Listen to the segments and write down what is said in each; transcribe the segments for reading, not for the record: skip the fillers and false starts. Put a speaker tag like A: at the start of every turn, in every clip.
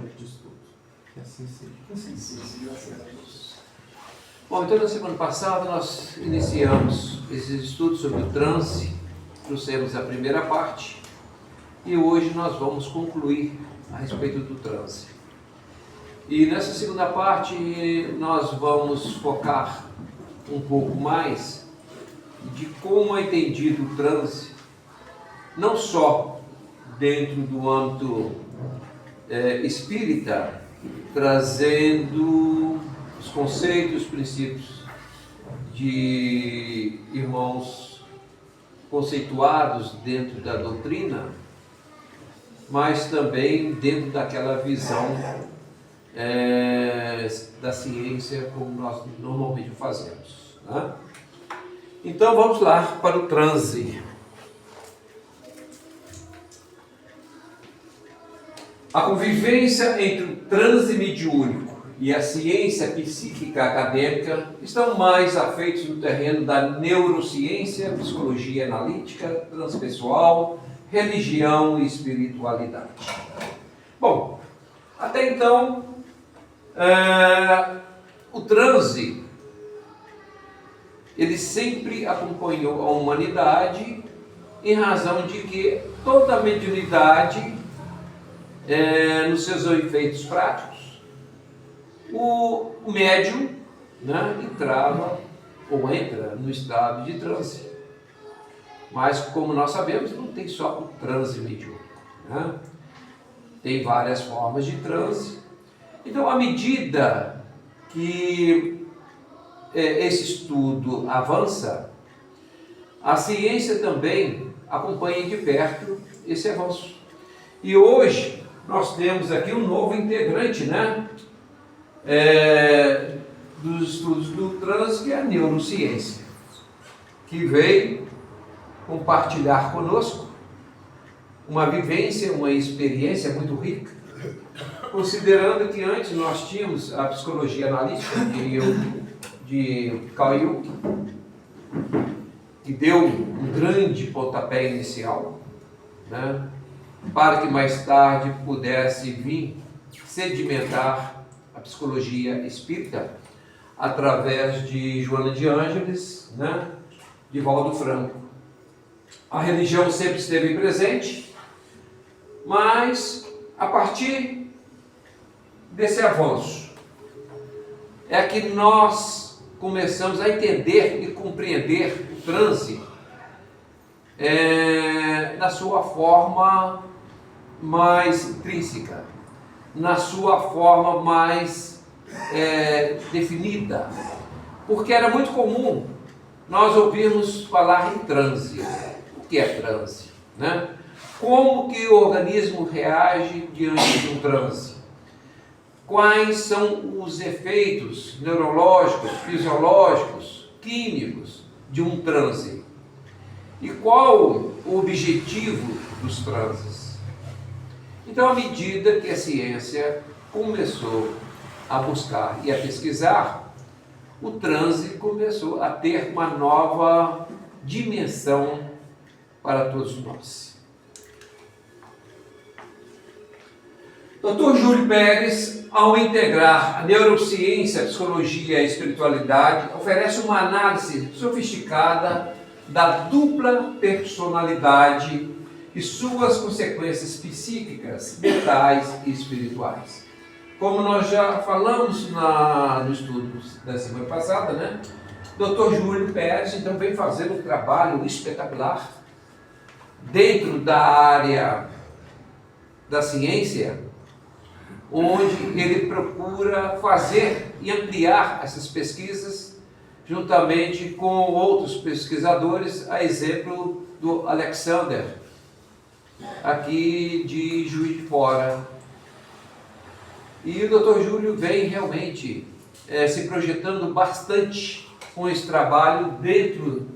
A: noite de estudo. Que assim seja.
B: Assim seja, graças a Deus.
C: Bom, então na semana passada nós iniciamos esses estudos sobre o transe, trouxemos a primeira parte e hoje nós vamos concluir a respeito do transe. E nessa segunda parte nós vamos focar um pouco mais de como é entendido o transe, não só dentro do âmbito espírita, trazendo os conceitos, os princípios de irmãos conceituados dentro da doutrina, mas também dentro daquela visão da ciência como nós normalmente fazemos, né? Então vamos lá para o transe. A convivência entre o transe mediúnico e a ciência psíquica acadêmica estão mais afeitos no terreno da neurociência, psicologia analítica, transpessoal, religião e espiritualidade. Bom, até então, o transe, ele sempre acompanhou a humanidade em razão de que toda a mediunidade, nos seus efeitos práticos, o médium, né, entrava ou entra no estado de transe. Mas, como nós sabemos, não tem só o transe mediúnico, né? Tem várias formas de transe. Então, à medida que esse estudo avança, a ciência também acompanha de perto esse avanço. E hoje nós temos aqui um novo integrante, né, dos estudos do transe, que é a neurociência, que veio compartilhar conosco uma vivência, uma experiência muito rica, considerando que antes nós tínhamos a psicologia analítica de Carl Jung, que deu um grande pontapé inicial, né, para que mais tarde pudesse vir sedimentar a psicologia espírita através de Joana de Ângeles, né, de Valdo Franco. A religião sempre esteve presente, mas a partir desse avanço é que nós começamos a entender e compreender o transe na sua forma mais intrínseca, na sua forma mais definida, porque era muito comum nós ouvirmos falar em transe. O que é transe, né? Como que o organismo reage diante de um transe? Quais são os efeitos neurológicos, fisiológicos, químicos de um transe? E qual o objetivo dos transes? Então, à medida que a ciência começou a buscar e a pesquisar, o transe começou a ter uma nova dimensão para todos nós. Dr. Júlio Pérez, ao integrar a neurociência, a psicologia e a espiritualidade, oferece uma análise sofisticada da dupla personalidade e suas consequências psíquicas, mentais e espirituais. Como nós já falamos no estudo da semana passada, né? Dr. Júlio Pérez então vem fazer um trabalho espetacular dentro da área da ciência, onde ele procura fazer e ampliar essas pesquisas juntamente com outros pesquisadores, a exemplo do Alexander, aqui de Juiz de Fora. E o Dr. Júlio vem realmente se projetando bastante com esse trabalho dentro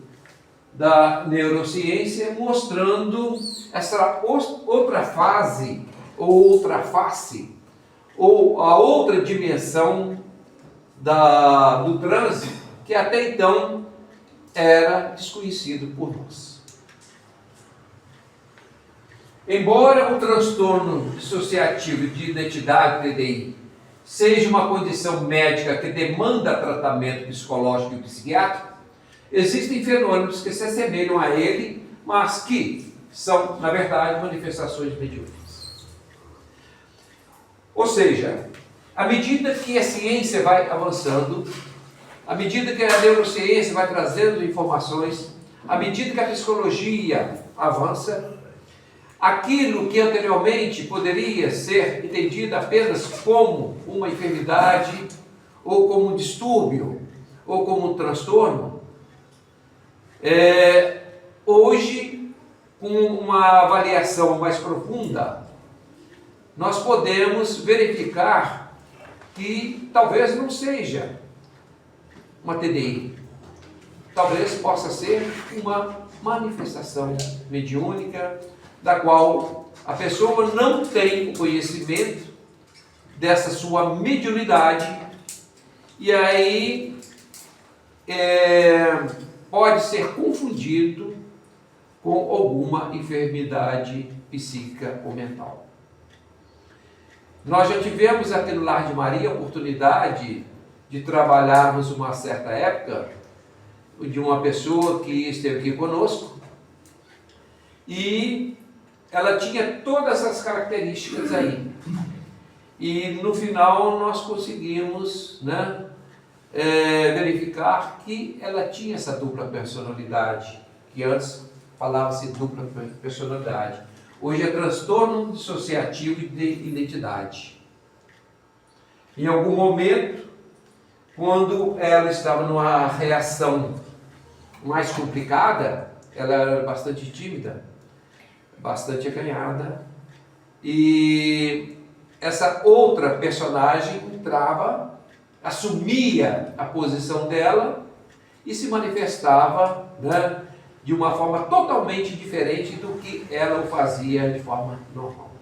C: da neurociência, mostrando essa outra fase, ou outra face, ou a outra dimensão do transe, que até então era desconhecido por nós. Embora o transtorno dissociativo de identidade, TDI, seja uma condição médica que demanda tratamento psicológico e psiquiátrico, existem fenômenos que se assemelham a ele, mas que são, na verdade, manifestações mediúnicas. Ou seja, à medida que a ciência vai avançando, à medida que a neurociência vai trazendo informações, à medida que a psicologia avança, aquilo que anteriormente poderia ser entendido apenas como uma enfermidade, ou como um distúrbio, ou como um transtorno, hoje, com uma avaliação mais profunda, nós podemos verificar que talvez não seja uma TDI, talvez possa ser uma manifestação mediúnica, da qual a pessoa não tem o conhecimento dessa sua mediunidade, e aí pode ser confundido com alguma enfermidade psíquica ou mental. Nós já tivemos aqui no Lar de Maria a oportunidade de trabalharmos uma certa época de uma pessoa que esteve aqui conosco, e ela tinha todas as características aí. E no final nós conseguimos, né, verificar que ela tinha essa dupla personalidade, que antes falava-se dupla personalidade. Hoje é transtorno dissociativo de identidade. Em algum momento, quando ela estava numa reação mais complicada, ela era bastante tímida, bastante acanhada, e essa outra personagem entrava, assumia a posição dela e se manifestava, né, de uma forma totalmente diferente do que ela o fazia de forma normal.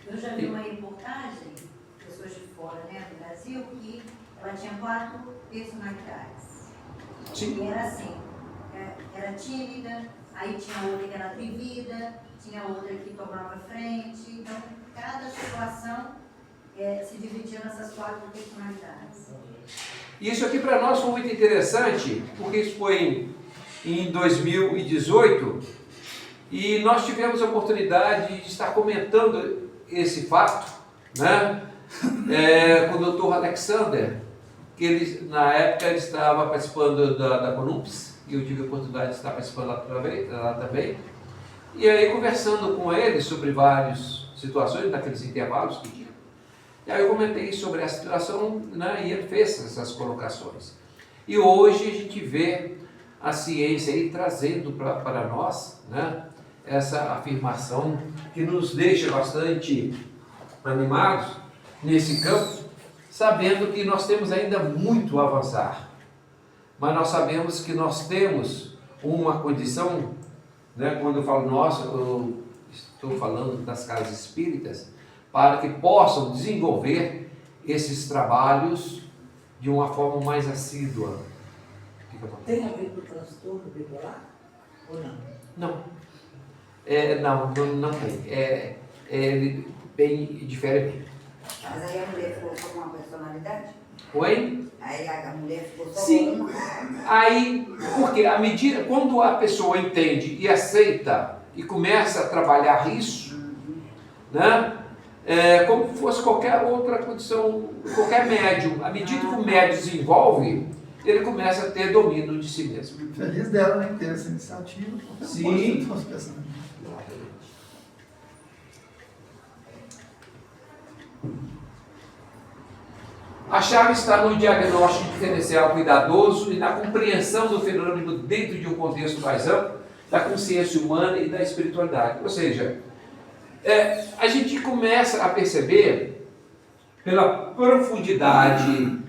D: Eu já vi uma reportagem, pessoas de fora, né, do Brasil, que ela tinha 4 personalidades.
C: Sim.
D: E era assim, era tímida, aí tinha outra que era atrevida, tinha outra que tomava frente. Então, cada situação se dividia nessas 4 personalidades.
C: Isso aqui para nós foi muito interessante, porque isso foi em 2018, e nós tivemos a oportunidade de estar comentando esse fato, né, com o Dr. Alexander, que ele, na época ele estava participando da CONUPS, e eu tive a oportunidade de estar participando lá também, e aí conversando com ele sobre várias situações, naqueles intervalos que tinha. E aí eu comentei sobre a situação, né, e ele fez essas colocações. E hoje a gente vê a ciência aí trazendo para nós, né, essa afirmação que nos deixa bastante animados nesse campo, sabendo que nós temos ainda muito a avançar. Mas nós sabemos que nós temos uma condição, né, quando eu falo nós, eu estou falando das casas espíritas, para que possam desenvolver esses trabalhos de uma forma mais assídua.
E: Tem a ver com o transtorno bipolar ou não?
C: Não. Não tem. É bem diferente.
F: Mas aí a mulher ficou só com uma personalidade?
C: Oi?
F: Aí a mulher ficou só
C: Sim.
F: com uma?
C: Aí, porque à medida, quando a pessoa entende e aceita e começa a trabalhar isso, né? Como fosse qualquer outra condição, qualquer médium, à medida que o médium desenvolve, ele começa a ter domínio de si mesmo.
A: Feliz dela, né? Ter essa iniciativa.
C: Sim. A chave está no diagnóstico diferencial cuidadoso e na compreensão do fenômeno dentro de um contexto mais amplo da consciência humana e da espiritualidade. Ou seja, a gente começa a perceber, pela profundidade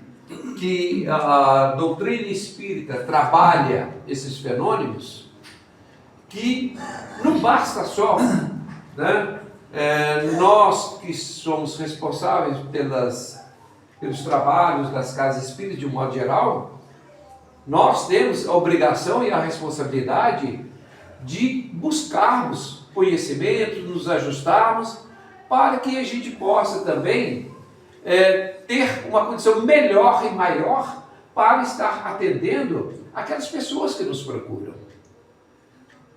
C: que a doutrina espírita trabalha esses fenômenos, que não basta só, né, nós que somos responsáveis pelos trabalhos das casas espíritas de um modo geral, nós temos a obrigação e a responsabilidade de buscarmos conhecimentos, nos ajustarmos, para que a gente possa também ter uma condição melhor e maior para estar atendendo aquelas pessoas que nos procuram,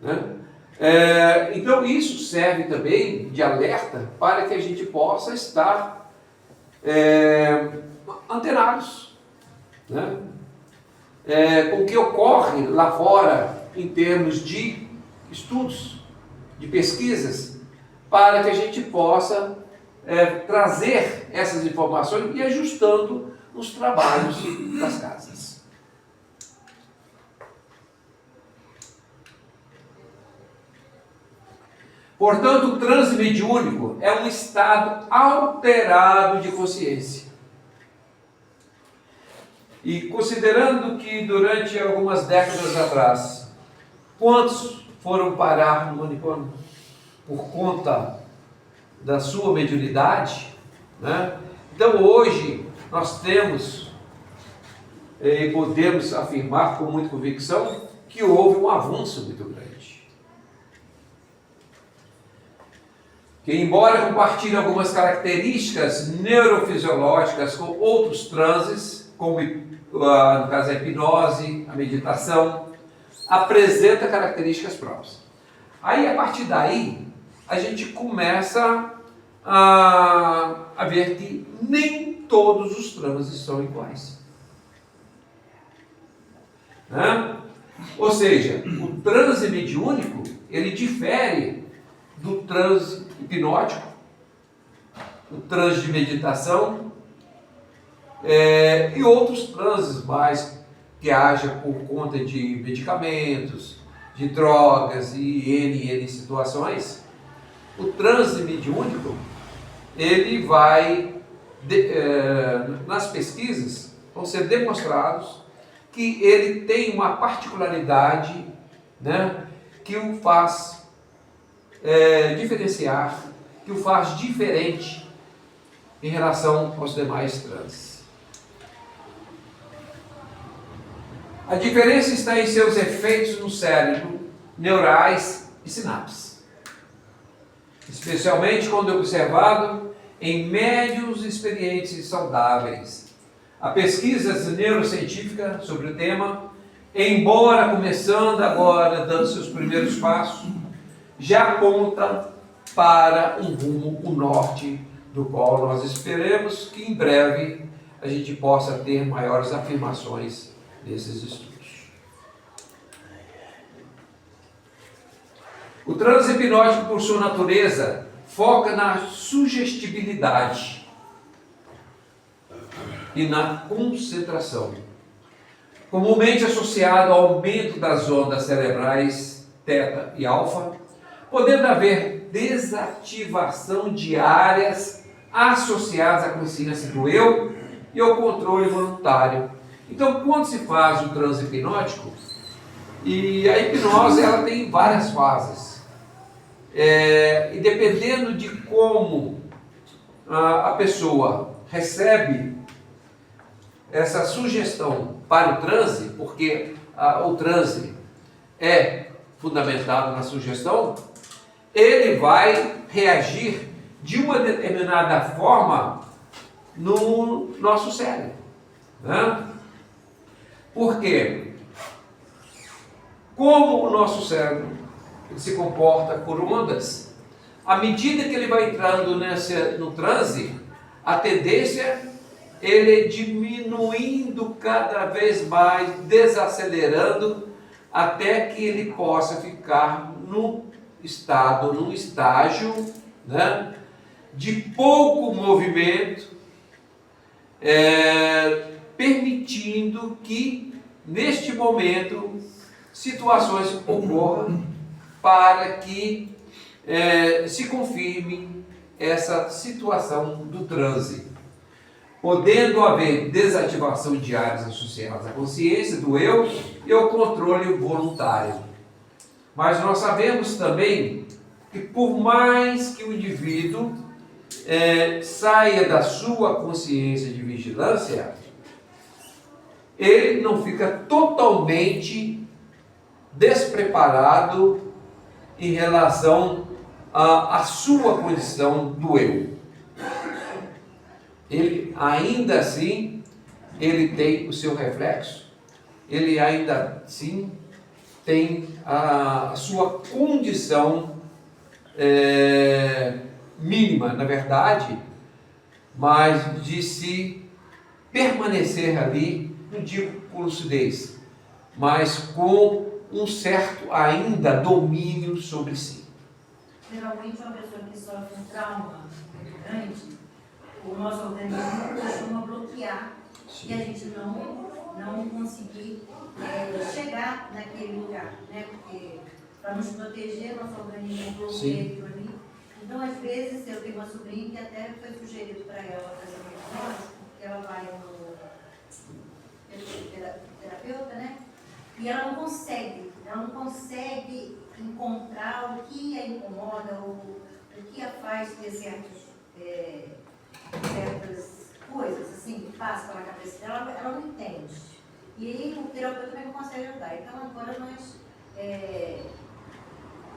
C: né? Então isso serve também de alerta para que a gente possa estar antenados, né? Com o que ocorre lá fora em termos de estudos, de pesquisas, para que a gente possa trazer essas informações e ajustando os trabalhos das casas. Portanto, o transe mediúnico é um estado alterado de consciência. E considerando que durante algumas décadas atrás, quantos foram parar no manicômio por conta da sua mediunidade, né? Então hoje nós temos e podemos afirmar com muita convicção que houve um avanço muito grande. Que embora compartilhe algumas características neurofisiológicas com outros transes, como no caso a hipnose, a meditação, apresenta características próprias. Aí a partir daí a gente começa a ver que nem todos os transes são iguais, né? Ou seja, o transe mediúnico ele difere do transe hipnótico, o transe de meditação e outros transes mais que haja por conta de medicamentos, de drogas e N situações. O transe mediúnico ele vai nas pesquisas vão ser demonstrados que ele tem uma particularidade, né, que o faz diferenciar, que o faz diferente em relação aos demais transes. A diferença está em seus efeitos no cérebro, neurais e sinapses, especialmente quando observado em médiuns experientes e saudáveis. A pesquisa neurocientífica sobre o tema, embora começando agora, dando seus primeiros passos, já aponta para um rumo, o norte, do qual nós esperamos que em breve a gente possa ter maiores afirmações desses estudos. O transe hipnótico, por sua natureza, foca na sugestibilidade e na concentração, comumente associado ao aumento das ondas cerebrais θ e alfa, podendo haver desativação de áreas associadas à consciência do eu e ao controle voluntário. Então, quando se faz o transe hipnótico, e a hipnose ela tem várias fases, e dependendo de como a pessoa recebe essa sugestão para o transe, porque o transe é fundamentado na sugestão, ele vai reagir de uma determinada forma no nosso cérebro, né? Por quê? Como o nosso cérebro se comporta por ondas, à medida que ele vai entrando no transe, a tendência ele é diminuindo cada vez mais, desacelerando, até que ele possa ficar num estágio, né, de pouco movimento, permitindo que, neste momento, situações ocorram para que se confirme essa situação do transe, podendo haver desativação de áreas associadas à consciência do eu e ao controle voluntário. Mas nós sabemos também que por mais que o indivíduo saia da sua consciência de vigilância, ele não fica totalmente despreparado em relação a sua condição do eu. Ele ainda assim, ele tem o seu reflexo, ele ainda assim tem a sua condição mínima, na verdade, mas de se permanecer ali, não digo com lucidez, mas com um certo ainda domínio sobre si.
D: Geralmente, uma pessoa que sofre um trauma muito grande, o nosso organismo costuma bloquear e a gente não conseguir chegar naquele lugar, né? Porque para nos proteger, nosso organismo bloqueia aquilo ali. Então, às vezes, eu tenho uma sobrinha que até foi sugerido para ela fazer uma hipnose, porque ela vai no terapeuta, né? E ela não consegue encontrar o que a incomoda, o que a faz ter certas coisas assim que passam pela cabeça dela, ela não entende. E aí o terapeuta também não consegue ajudar. Então agora nós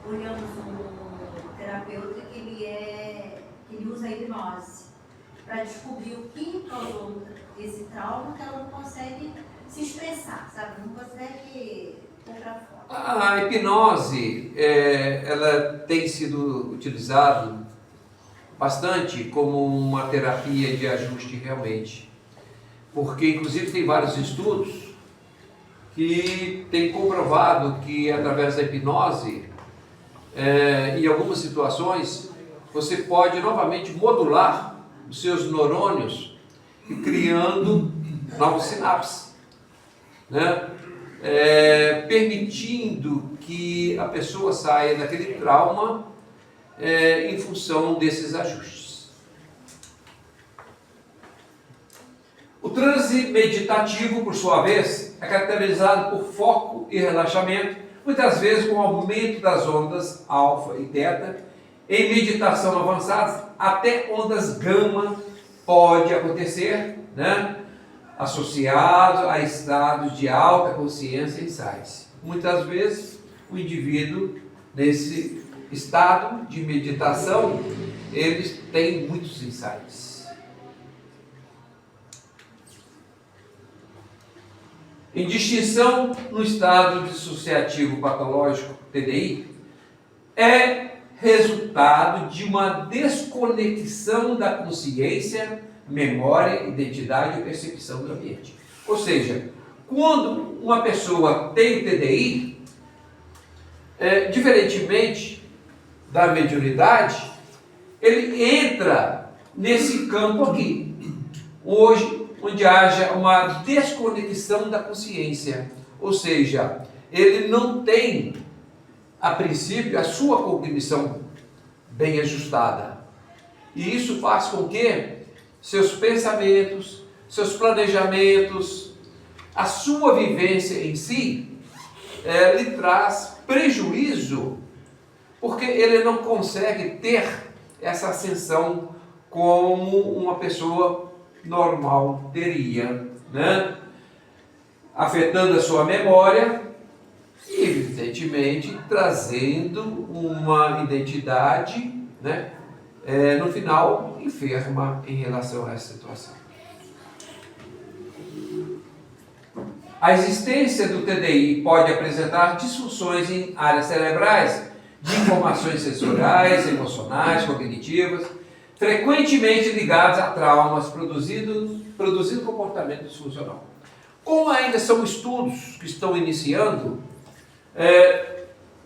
D: olhamos um terapeuta que ele usa a hipnose para descobrir o que causou esse trauma, que ela não consegue se expressar, sabe? Não consegue pôr para fora.
C: A hipnose, ela tem sido utilizada bastante como uma terapia de ajuste realmente, porque inclusive tem vários estudos que têm comprovado que através da hipnose, em algumas situações, você pode novamente modular os seus neurônios, criando novos sinapses, né? Permitindo que a pessoa saia daquele trauma em função desses ajustes. O transe meditativo, por sua vez, é caracterizado por foco e relaxamento, muitas vezes com aumento das ondas alfa e teta. Em meditação avançada, até ondas gama pode acontecer, né? Associado a estados de alta consciência e insights. Muitas vezes, o indivíduo, nesse estado de meditação, eles têm muitos insights. Em distinção, no estado dissociativo patológico, TDI, é resultado de uma desconexão da consciência, memória, identidade e percepção do ambiente. Ou seja, quando uma pessoa tem o TDI, diferentemente da mediunidade, ele entra nesse campo aqui, hoje, onde haja uma desconexão da consciência, ou seja, ele não tem, a princípio, a sua cognição bem ajustada. E isso faz com que seus pensamentos, seus planejamentos, a sua vivência em si, lhe traz prejuízo, porque ele não consegue ter essa ascensão como uma pessoa normal teria, né? Afetando a sua memória e, evidentemente, trazendo uma identidade, né? No final, enferma em relação a essa situação. A existência do TDI pode apresentar disfunções em áreas cerebrais, de informações sensoriais, emocionais, cognitivas, frequentemente ligadas a traumas, produzindo comportamento disfuncional. Como ainda são estudos que estão iniciando,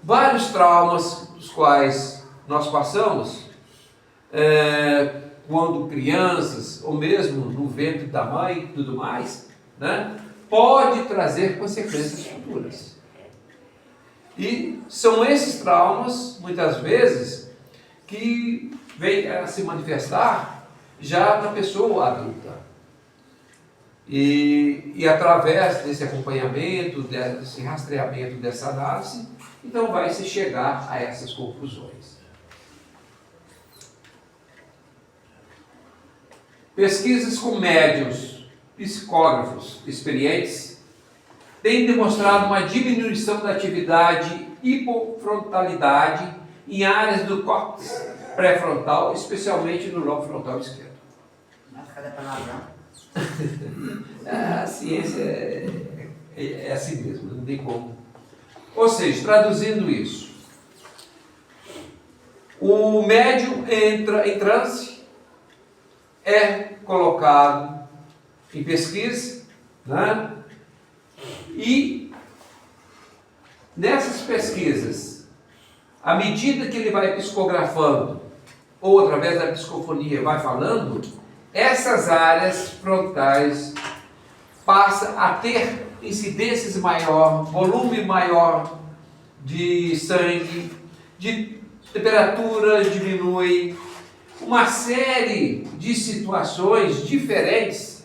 C: vários traumas dos quais nós passamos, quando crianças, ou mesmo no ventre da mãe e tudo mais, né, pode trazer consequências futuras. E são esses traumas, muitas vezes, que vêm a se manifestar já na pessoa adulta. E através desse acompanhamento, desse rastreamento, dessa análise, então vai se chegar a essas conclusões. Pesquisas com médiuns, psicógrafos experientes têm demonstrado uma diminuição da atividade hipofrontalidade em áreas do córtex pré-frontal, especialmente no lobo frontal esquerdo.
F: Mas cada palavrão.
C: A ciência é assim mesmo, não tem como. Ou seja, traduzindo isso, o médium entra em transe, é colocado em pesquisa, né? E nessas pesquisas, à medida que ele vai psicografando, ou através da psicofonia vai falando, essas áreas frontais passam a ter incidências maior, volume maior de sangue, de temperatura diminui, uma série de situações diferentes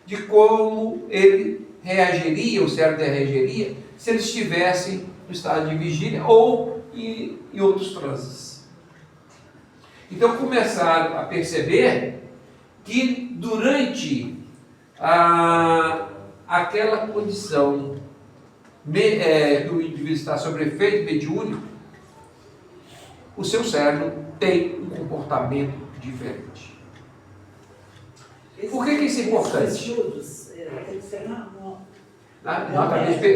C: de como ele reagiria, o cérebro reagiria, se ele estivesse no estado de vigília ou em outros transes. Então começaram a perceber que durante aquela condição que o indivíduo está sob efeito mediúnico, o seu cérebro tem um comportamento diferente. Por que isso é importante?
E: Esses estudos tem que ser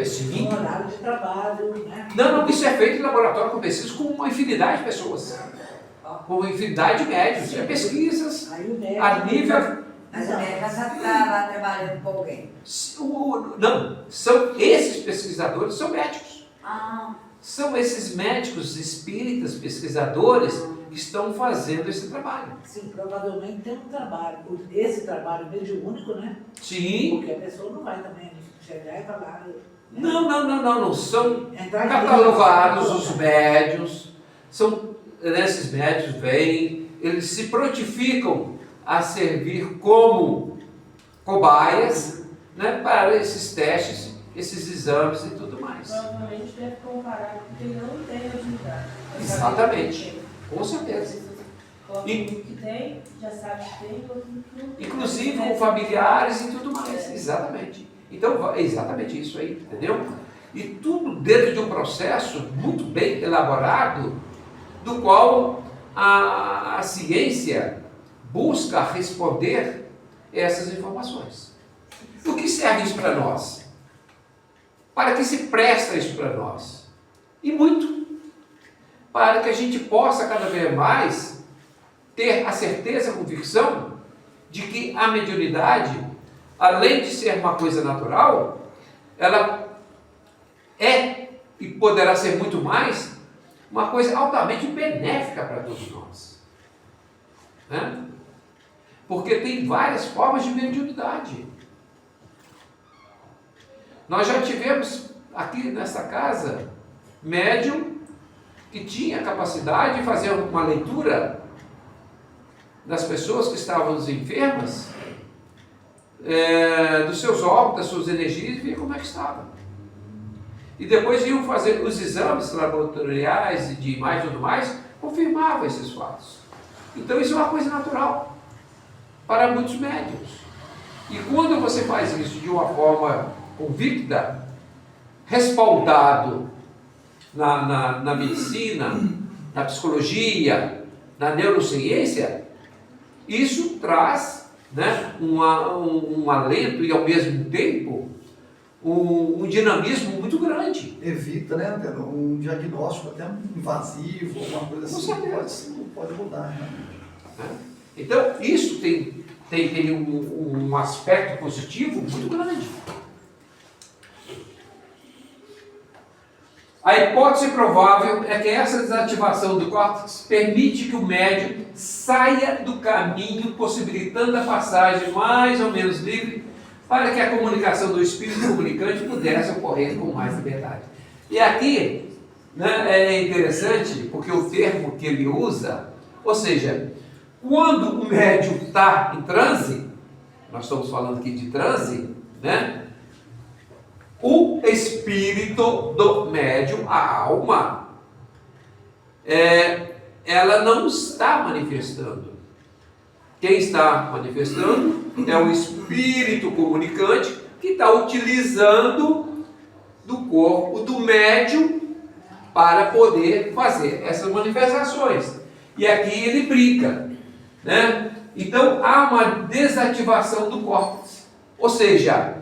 C: Sim.
E: um horário de trabalho, né?
C: Não, isso é feito em laboratório com pesquisas com uma infinidade de pessoas, com uma infinidade de médios, é pesquisas
E: Aí o médico,
C: a nível.
F: Mas o médico já está lá trabalhando com alguém.
C: Não, são esses pesquisadores, são médicos.
F: Ah,
C: São esses médicos espíritas, pesquisadores, que estão fazendo esse trabalho.
E: sim, provavelmente tem um trabalho, esse trabalho mediúnico, né?
C: Sim.
E: Porque a pessoa não vai também chegar e falar. Né?
C: Não. São
E: Entrar em
C: catalogados
E: clínica.
C: os médios. Esses médios vêm, eles se prontificam a servir como cobaias, né, para esses testes, esses exames e tudo mais.
G: Provavelmente deve comparar com quem não tem atividade.
C: Exatamente. Com certeza.
G: E que tem, já sabe que tem, outro que não tem.
C: Inclusive com familiares e tudo mais. Exatamente. Então, é exatamente isso aí, entendeu? E tudo dentro de um processo muito bem elaborado, do qual a ciência busca responder essas informações. Do que serve isso para nós? Para que se presta isso para nós? E muito. Para que a gente possa cada vez mais ter a certeza, a convicção de que a mediunidade, além de ser uma coisa natural, ela é e poderá ser muito mais uma coisa altamente benéfica para todos nós. Né? Porque tem várias formas de mediunidade. Nós já tivemos aqui nessa casa médium que tinha a capacidade de fazer uma leitura das pessoas que estavam enfermas, dos seus órgãos, das suas energias, e ver como é que estava. E depois iam fazer os exames laboratoriais e de imagem e tudo mais, confirmavam esses fatos. Então isso é uma coisa natural para muitos médiuns. E quando você faz isso de uma forma convicta, respaldado na medicina, na psicologia, na neurociência, isso traz, né, um alento e ao mesmo tempo um dinamismo muito grande.
A: Evita, né, um diagnóstico até invasivo, alguma coisa assim, pode mudar realmente.
C: Né? Então, isso tem um aspecto positivo muito grande. A hipótese provável é que essa desativação do córtex permite que o médium saia do caminho, possibilitando a passagem mais ou menos livre para que a comunicação do espírito comunicante pudesse ocorrer com mais liberdade. E aqui, né, é interessante, porque o termo que ele usa, ou seja, quando o médium está em transe, nós estamos falando aqui de transe, né? O espírito do médium, a alma, ela não está manifestando. Quem está manifestando é o espírito comunicante que está utilizando do corpo do médium para poder fazer essas manifestações. E aqui ele brinca, né? Então há uma desativação do córtex. Ou seja,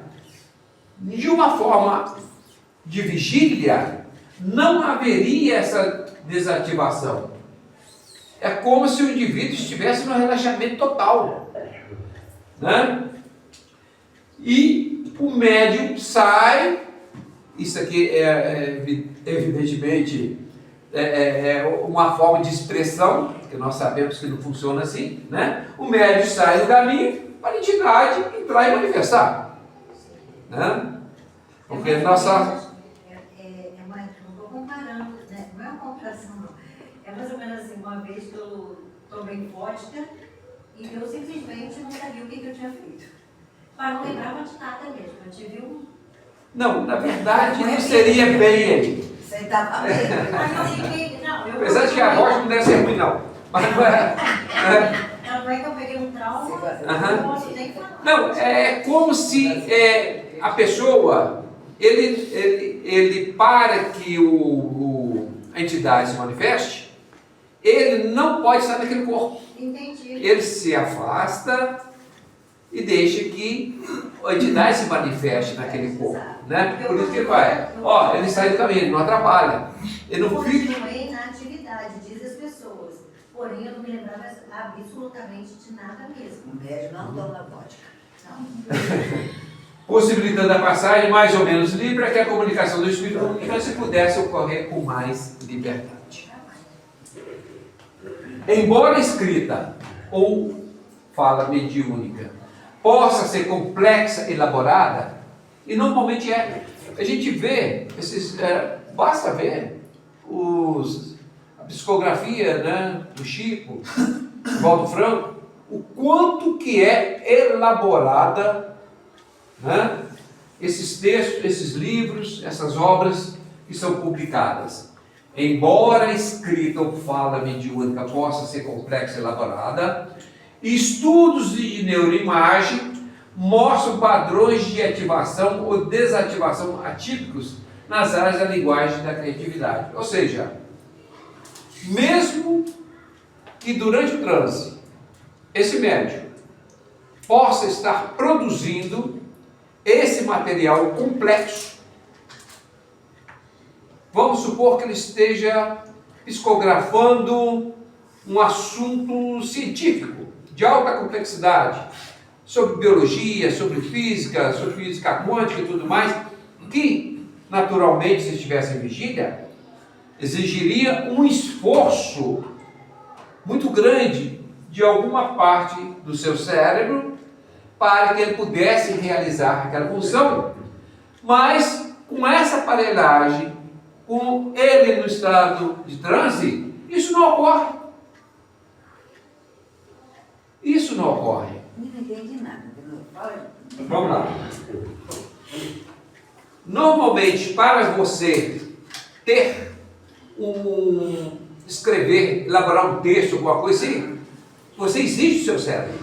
C: de uma forma de vigília, não haveria essa desativação. É como se o indivíduo estivesse no relaxamento total, né? E o médium sai, isso aqui evidentemente uma forma de expressão, que nós sabemos que não funciona assim, né? O médium sai do caminho para a entidade entrar e manifestar, né? Porque nossa...
D: não estou comparando, né? Não é uma comparação, não. É mais ou menos assim, uma vez que eu tomei vodka e eu simplesmente não sabia o que eu tinha feito. Mas não lembrava de nada mesmo. Eu tive um...
C: Não, na verdade não seria bem aí.
F: Você estava bem.
D: Mas eu fiquei... Não, eu...
C: Apesar de que a voz não deve ser ruim, não. Mas não é...
D: Não é que eu peguei um trauma,
C: Aham.
D: eu não posso nem falar.
C: Não, é como se a pessoa, ele para que a entidade se manifeste, ele não pode estar naquele corpo.
D: Entendi.
C: Ele se afasta e deixa que a entidade se manifeste naquele corpo, né? Por isso que ele vai. Ó, ele sai do caminho, ele não atrapalha. Ele não fica...
D: Continuei na atividade, diz as pessoas. Porém, eu não me lembrava absolutamente de nada mesmo.
F: O médico não toma vodka.
D: Não.
C: Possibilitando a passagem mais ou menos livre para que a comunicação do espírito comunicante pudesse ocorrer com mais liberdade. Embora escrita ou fala mediúnica possa ser complexa, elaborada, e normalmente é. A gente vê, basta ver a psicografia, né, do Chico, Valdo Franco, o quanto que é elaborada, né, esses textos, esses livros, essas obras que são publicadas. Embora escrita ou fala mediúnica possa ser complexa e elaborada, estudos de neuroimagem mostram padrões de ativação ou desativação atípicos nas áreas da linguagem e da criatividade. Ou seja, mesmo que durante o transe esse médium possa estar produzindo esse material complexo, vamos supor que ele esteja psicografando um assunto científico de alta complexidade, sobre biologia, sobre física quântica e tudo mais, que, naturalmente, se estivesse em vigília, exigiria um esforço muito grande de alguma parte do seu cérebro para que ele pudesse realizar aquela função. Mas, com essa aparelhagem, com ele no estado de transe, isso não ocorre. Isso não ocorre.
F: Não entendi nada.
C: Vamos lá. Normalmente, para você ter escrever, elaborar um texto, alguma coisa assim, você exige o seu cérebro,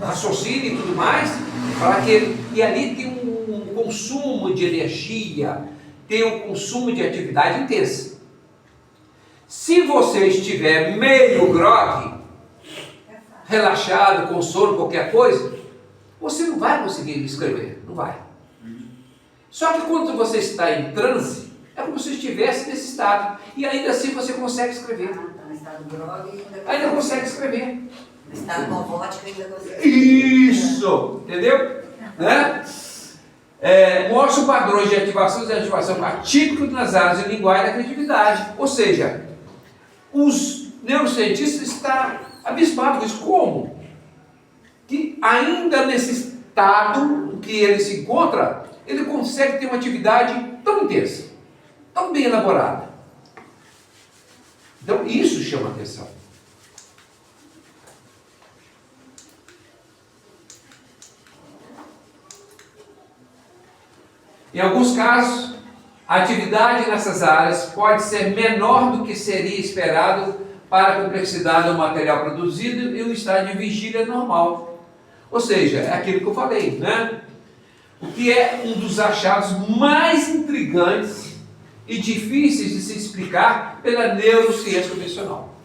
C: raciocínio e tudo mais, para que e ali tem um consumo de energia, tem um consumo de atividade intensa. Se você estiver meio grogue, relaxado, com sono, qualquer coisa, você não vai conseguir escrever, não vai. Só que quando você está em transe, é como se estivesse nesse estado, e ainda assim você consegue escrever.
F: No estado grogue
C: Ainda consegue escrever.
F: No estado com vodka ainda consegue.
C: Isso! Entendeu? Né? Mostra padrões de ativação e desativação atípicos nas áreas de linguagem e da criatividade. Ou seja, os neurocientistas estão abismados com isso. Como? Que ainda nesse estado que ele se encontra, ele consegue ter uma atividade tão intensa, tão bem elaborada. Então isso chama atenção. Em alguns casos, a atividade nessas áreas pode ser menor do que seria esperado para a complexidade do material produzido e o estado de vigília normal. Ou seja, é aquilo que eu falei, né? O que é um dos achados mais intrigantes e difíceis de se explicar pela neurociência convencional.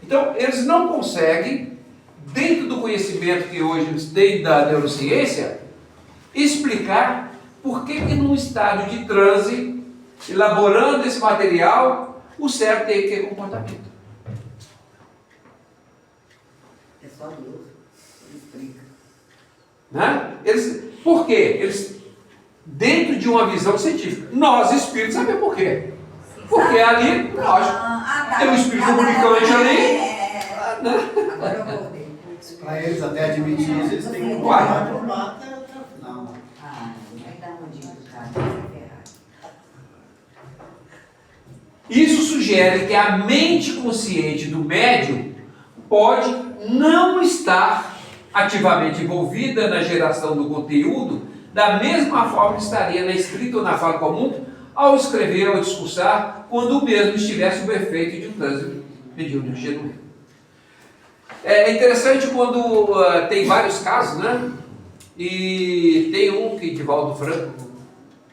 C: Então, eles não conseguem, dentro do conhecimento que hoje eles têm da neurociência, explicar por que num estado de transe, elaborando esse material, o cérebro tem aquele comportamento.
F: É só Deus. Explica.
C: Né? Por quê? Eles, dentro de uma visão científica, nós espíritos sabemos por quê. Porque ali, lógico, tem um espírito comunicante ali.
F: Agora eu voltei.
A: Para eles até admitir isso, eles têm que
C: Uai.
A: provar até o final.
F: Ah, vai dar uma dica do cara, vai ser errado.
C: Isso sugere que a mente consciente do médium pode não estar ativamente envolvida na geração do conteúdo da mesma forma que estaria na escrita ou na fala comum ao escrever ou discursar quando o mesmo estivesse sob o efeito de um transe mediúnico genuíno. É interessante quando tem vários casos, né? E tem um que Divaldo Franco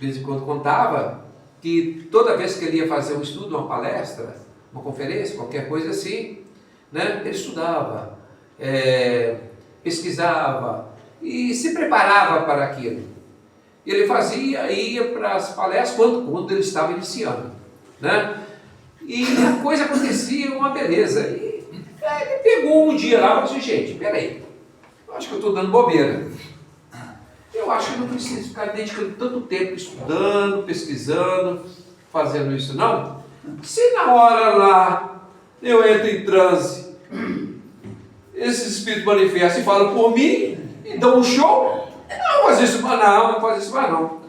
C: de vez em quando contava que toda vez que ele ia fazer um estudo, uma palestra, uma conferência, qualquer coisa assim, né? Ele estudava, pesquisava e se preparava para aquilo. Ele ia para as palestras quando ele estava iniciando, né? E a coisa acontecia uma beleza. E ele pegou um dia lá e falou assim, gente, peraí, eu acho que eu estou dando bobeira. Eu acho que não preciso ficar dedicando tanto tempo estudando, pesquisando, fazendo isso, não. Se na hora lá eu entro em transe, esses espíritos manifestam e falam por mim, e dão um show, não faz isso mais não, não faz isso mais não.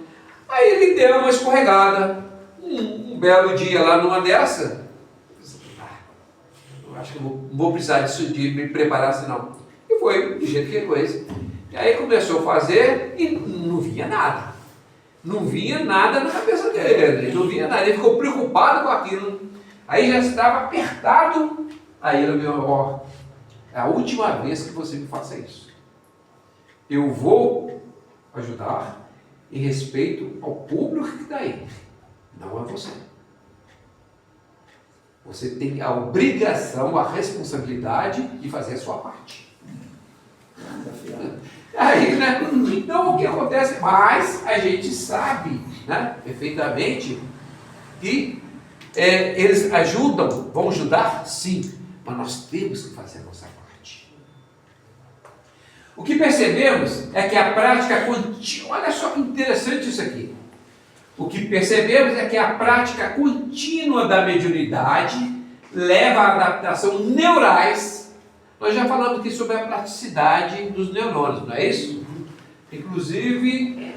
C: Aí ele deu uma escorregada, um belo dia lá numa dessa, eu acho que não vou precisar disso, de me preparar assim não. E foi do jeito que é coisa. E aí começou a fazer e não vinha nada. Não vinha nada na cabeça dele, não vinha nada. Ele ficou preocupado com aquilo. Aí já estava apertado. Aí ele viu, ó, é a última vez que você me faça isso. Eu vou ajudar em respeito ao público que está aí. Não é você. Você tem a obrigação, a responsabilidade de fazer a sua parte. Aí, né? Então o que acontece? Mas a gente sabe, né, perfeitamente que eles ajudam, vão ajudar? Sim, mas nós temos que fazer a nossa parte. O que percebemos é que a prática contínua, olha só que interessante isso aqui. O que percebemos é que a prática contínua da mediunidade leva à adaptação neurais. Nós já falamos aqui sobre a praticidade dos neurônios, não é isso? Inclusive,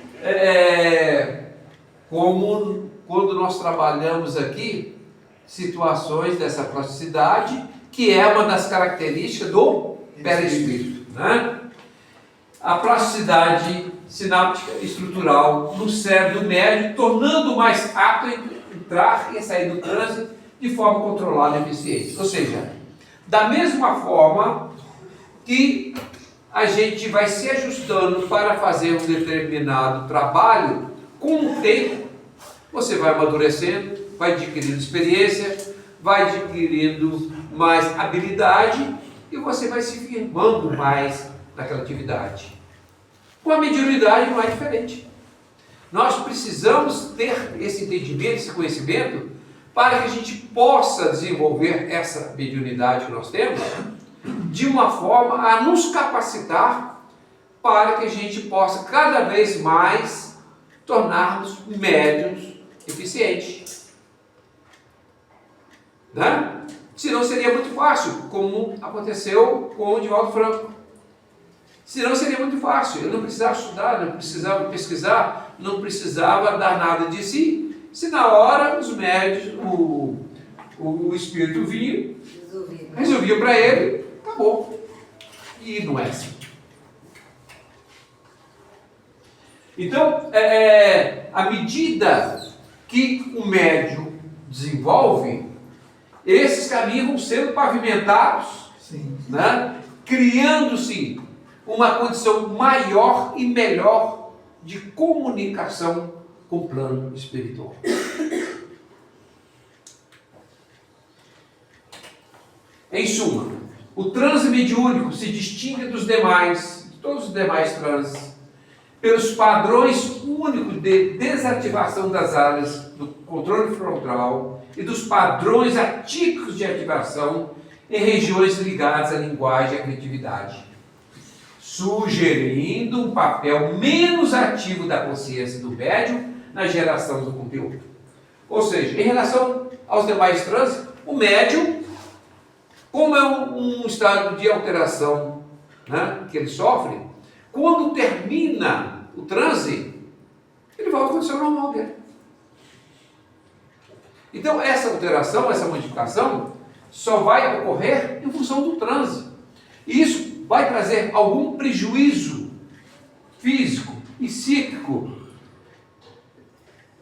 C: como quando nós trabalhamos aqui situações dessa plasticidade, que é uma das características do perispírito, né? A plasticidade sináptica estrutural no cérebro do médium, tornando mais apto a entrar e sair do trânsito de forma controlada e eficiente. Ou seja, da mesma forma que a gente vai se ajustando para fazer um determinado trabalho, com o tempo você vai amadurecendo, vai adquirindo experiência, vai adquirindo mais habilidade e você vai se firmando mais naquela atividade. Com a mediunidade não é diferente. Nós precisamos ter esse entendimento, esse conhecimento, para que a gente possa desenvolver essa mediunidade que nós temos de uma forma a nos capacitar para que a gente possa cada vez mais tornarmos médiuns eficientes. Né? Senão seria muito fácil, como aconteceu com o Divaldo Franco. Senão seria muito fácil, eu não precisava estudar, não precisava pesquisar, não precisava dar nada de si, se na hora os médios, o espírito vinha, resolvia para ele, acabou. E não é assim. Então, à medida que o médium desenvolve, esses caminhos vão sendo pavimentados,
A: Sim.
C: né? Criando-se uma condição maior e melhor de comunicação com o plano espiritual. Em suma, o transe mediúnico se distingue dos demais, de todos os demais transes, pelos padrões únicos de desativação das áreas do controle frontal e dos padrões atípicos de ativação em regiões ligadas à linguagem e à criatividade, sugerindo um papel menos ativo da consciência do médium na geração do conteúdo. Ou seja, em relação aos demais transes, o médium, como é um estado de alteração, né, que ele sofre, quando termina o transe, ele volta ao condição normal dele. Então, essa alteração, essa modificação, só vai ocorrer em função do transe. E isso vai trazer algum prejuízo físico e psíquico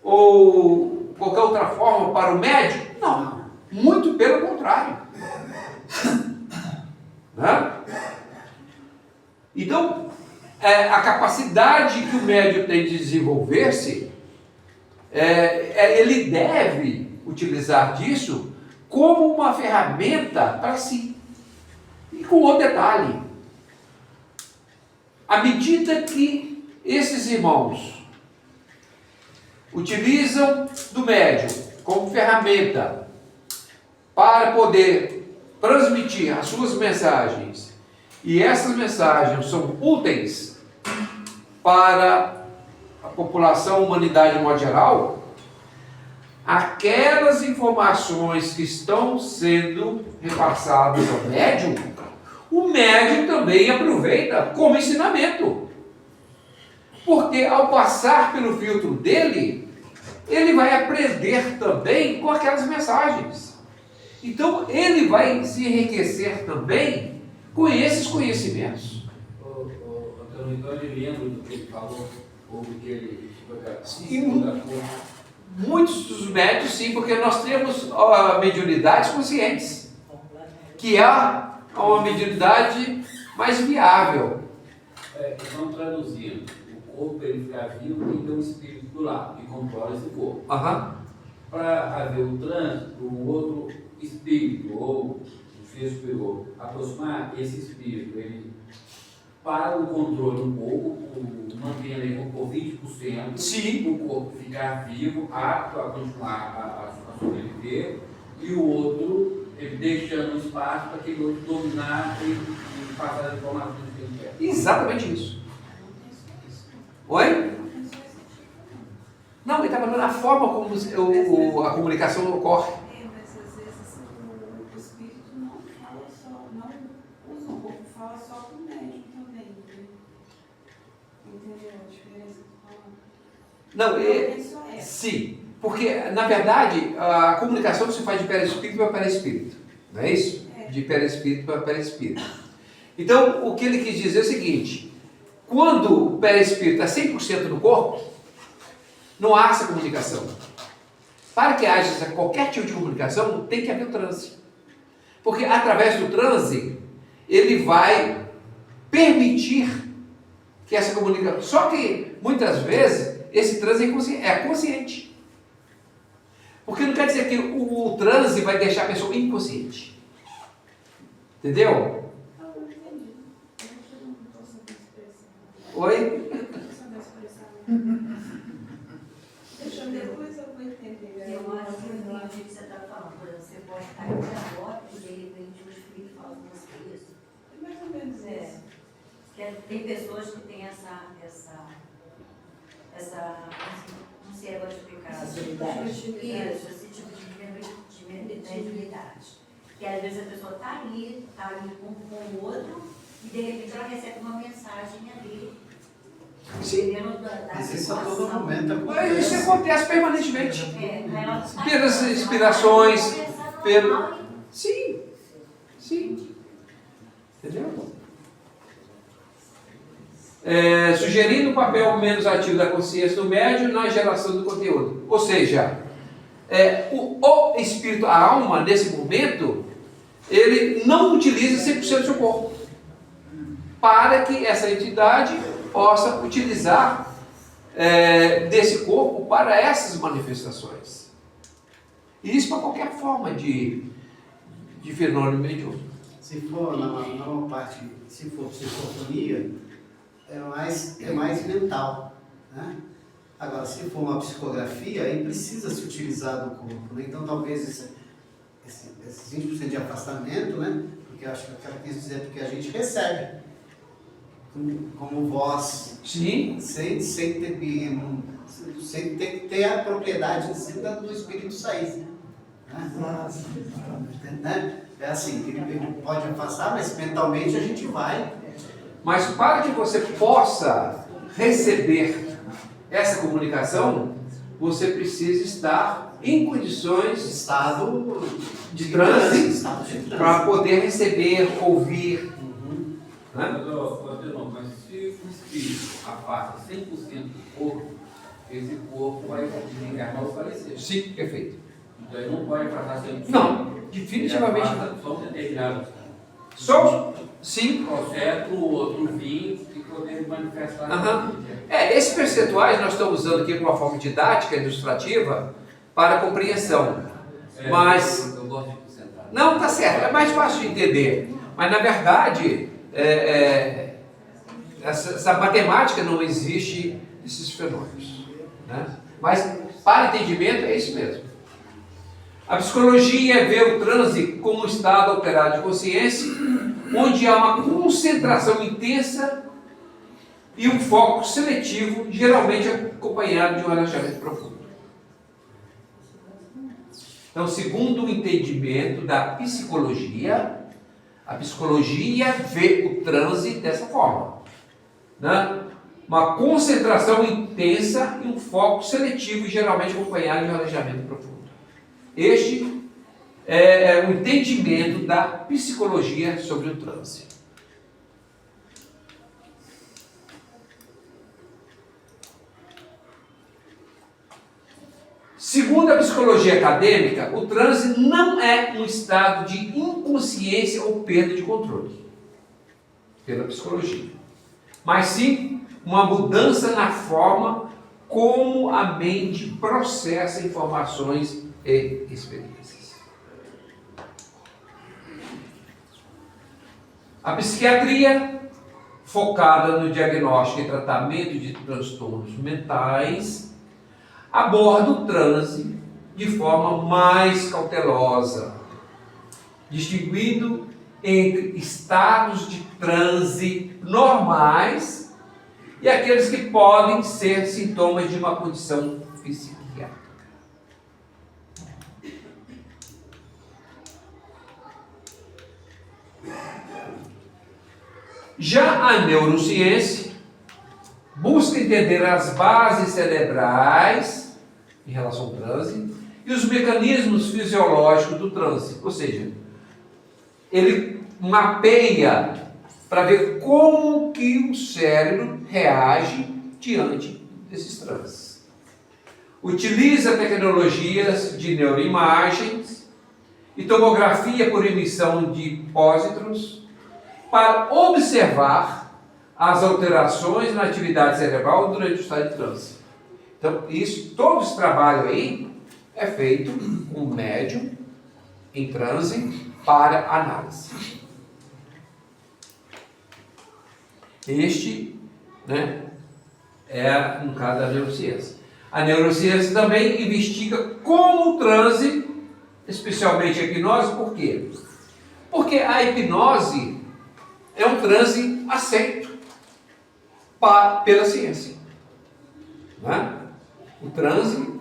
C: ou qualquer outra forma para o médium? Não, muito pelo contrário. Né? Então, a capacidade que o médium tem de desenvolver-se, ele deve utilizar disso como uma ferramenta para si. E com outro detalhe, à medida que esses irmãos utilizam do médium como ferramenta para poder transmitir as suas mensagens, e essas mensagens são úteis para a população, a humanidade de modo geral, aquelas informações que estão sendo repassadas ao médium, o médium também aproveita como ensinamento. Porque ao passar pelo filtro dele, ele vai aprender também com aquelas mensagens. Então ele vai se enriquecer também com esses conhecimentos.
B: Então ele lembra do que ele falou, ou do que ele...
C: Muitos dos médios, sim, porque nós temos mediunidades conscientes, que é uma mediunidade mais viável.
B: Então, traduzindo, o corpo ele fica vivo e tem um espírito do lado, que controla esse corpo. Para haver o trânsito, um outro espírito, ou um ser superior, aproximar esse espírito, ele para o controle um pouco, mantendo ele por 20%,
C: Sim.
B: O corpo ficar vivo, apto a continuar a sobreviver, e o outro ele deixando espaço para aquele outro dominar e passar as informações que ele quer.
C: Exatamente isso. Oi? Não, ele está falando da forma como a comunicação ocorre.
H: Mas às vezes o espírito não fala só, não usa o corpo, fala só com o médium também, né? Entendeu a diferença que fala?
C: Não, sim, porque na verdade a comunicação se faz de perispírito para perispírito, não é isso? De perispírito para perispírito. Então, o que ele quis dizer é o seguinte: quando o perispírito está 100% no corpo, não há essa comunicação. Para que haja qualquer tipo de comunicação, tem que haver o transe. Porque através do transe, ele vai permitir que essa comunicação... Só que, muitas vezes, esse transe é consciente. Porque não quer dizer que o transe vai deixar a pessoa inconsciente. Entendeu?
H: Não entendi. Eu não estou sabendo expressar.
C: Oi?
H: Eu não estou sabendo expressar. Deixa eu depois eu vou entender.
D: Eu acho que eu entendi o que você está falando. Por exemplo, você pode estar aqui agora e de repente o espírito fala com você isso.
H: É mais ou menos isso.
D: Tem pessoas que têm essa não sei agora explicar.
E: Sensibilidade.
D: Isso, esse tipo de mediunidade. Que às vezes a pessoa está ali com o outro e de repente ela recebe uma mensagem ali.
C: Sim.
A: Mas isso a todo momento
C: Mas isso
A: acontece.
C: acontece permanentemente. Pelas
D: Pelas
C: inspirações, pelo... Sim, sim. Entendeu? Sugerindo um papel menos ativo da consciência do médium na geração do conteúdo. Ou seja, o espírito, a alma, nesse momento, ele não utiliza 100% do seu corpo, para que essa entidade possa utilizar desse corpo para essas manifestações. E isso para qualquer forma de de fenômeno mediúnico.
I: Se for na uma parte, se for psicofonia, é mais mental, né? Agora, se for uma psicografia, aí precisa se utilizar do corpo, né? Então, talvez esses 20% de afastamento, né? Porque eu acho que o cara quis dizer porque a gente recebe como voz,
C: Sim.
I: sem ter que ter a propriedade em si do espírito sair, né? Né? É assim, ele pode afastar, mas mentalmente a gente vai.
C: Mas para que você possa receber essa comunicação, você precisa estar em condições
I: Estado
C: de transe
I: trânsito.
C: para poder receber, ouvir. Né?
B: Mas se o espírito afasta 100% do corpo, esse corpo vai desencarnar ou falecer.
C: Sim, perfeito.
B: Então ele não pode afastar 100%.
C: Não, definitivamente não.
B: Só um determinado
C: Só, sim.
B: processo, outro fim, e poder manifestar.
C: Aham. Esses percentuais nós estamos usando aqui como uma forma didática, ilustrativa, para compreensão. Mas,
B: Eu gosto de concentrar.
C: não, tá certo, é mais fácil de entender. Mas, na verdade, essa matemática não existe nesses fenômenos. Né? Mas, para entendimento, é isso mesmo. A psicologia vê o transe como um estado alterado de consciência, onde há uma concentração intensa e um foco seletivo, geralmente acompanhado de um relaxamento profundo. Então, segundo o entendimento da psicologia, a psicologia vê o transe dessa forma, né? Uma concentração intensa e um foco seletivo, geralmente acompanhado de um relaxamento profundo. Este é o entendimento da psicologia sobre o transe. Segundo a psicologia acadêmica, o transe não é um estado de inconsciência ou perda de controle, pela psicologia, mas sim uma mudança na forma como a mente processa informações e experiências. A psiquiatria, focada no diagnóstico e tratamento de transtornos mentais, aborda o transe de forma mais cautelosa, distinguindo entre estados de transe normais e aqueles que podem ser sintomas de uma condição psiquiátrica. Já a neurociência busca entender as bases cerebrais em relação ao transe e os mecanismos fisiológicos do transe, ou seja, ele mapeia para ver como que o cérebro reage diante desses transes. Utiliza tecnologias de neuroimagens e tomografia por emissão de pósitrons para observar as alterações na atividade cerebral durante o estado de transe. Então, todo esse trabalho aí é feito com o médium em transe para análise. Este, é no caso da neurociência. A neurociência também investiga como o transe, especialmente a hipnose, por quê? Porque a hipnose é um transe aceito pela ciência. O transe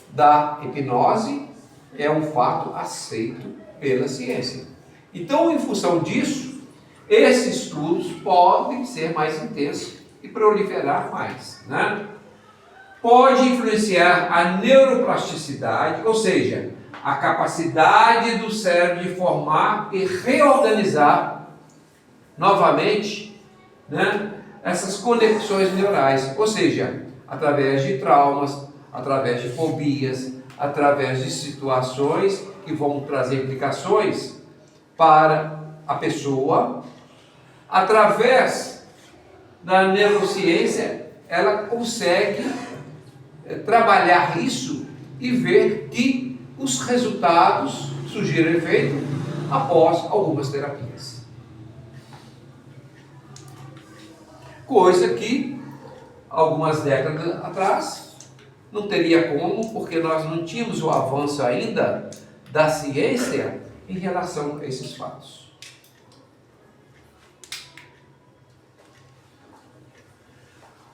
C: da hipnose é um fato aceito pela ciência. Então, em função disso, esses estudos podem ser mais intensos e proliferar mais. Pode influenciar a neuroplasticidade, ou seja, a capacidade do cérebro de formar e reorganizar novamente essas conexões neurais, ou seja, através de traumas, através de fobias, através de situações que vão trazer implicações para a pessoa. Através da neurociência, ela consegue trabalhar isso e ver que os resultados surgir efeito após algumas terapias. Coisa que, algumas décadas atrás, não teria como, porque nós não tínhamos o avanço ainda da ciência em relação a esses fatos.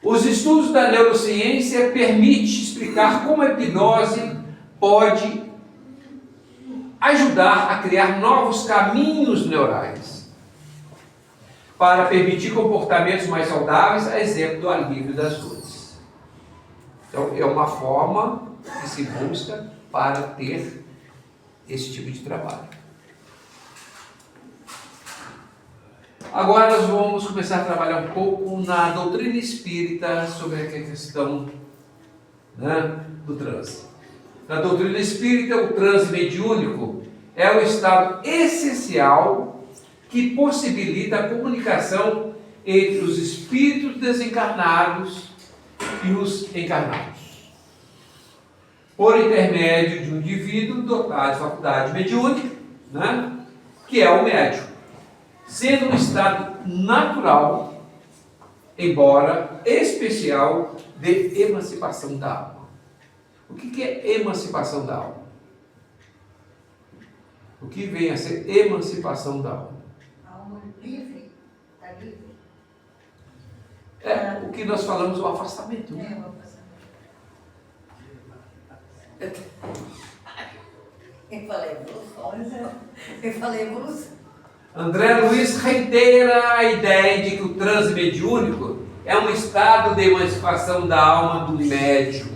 C: Os estudos da neurociência permitem explicar como a hipnose pode ajudar a criar novos caminhos neurais para permitir comportamentos mais saudáveis, a exemplo do alívio das dores. Então, é uma forma que se busca para ter esse tipo de trabalho. Agora nós vamos começar a trabalhar um pouco na doutrina espírita sobre a questão, né, do transe. Na doutrina espírita, o transe mediúnico é o estado essencial que possibilita a comunicação entre os espíritos desencarnados e os encarnados, por intermédio de um indivíduo dotado de faculdade mediúnica, né, que é o médium, sendo um estado natural, embora especial, de emancipação da alma. O que é emancipação da alma? O que vem a ser emancipação da alma?
D: A alma livre, está livre.
C: É o que nós falamos, o afastamento. Né?
D: É, o afastamento.
F: Eu falei evolução.
C: André Luiz reitera a ideia de que o transe mediúnico é um estado de emancipação da alma do médium.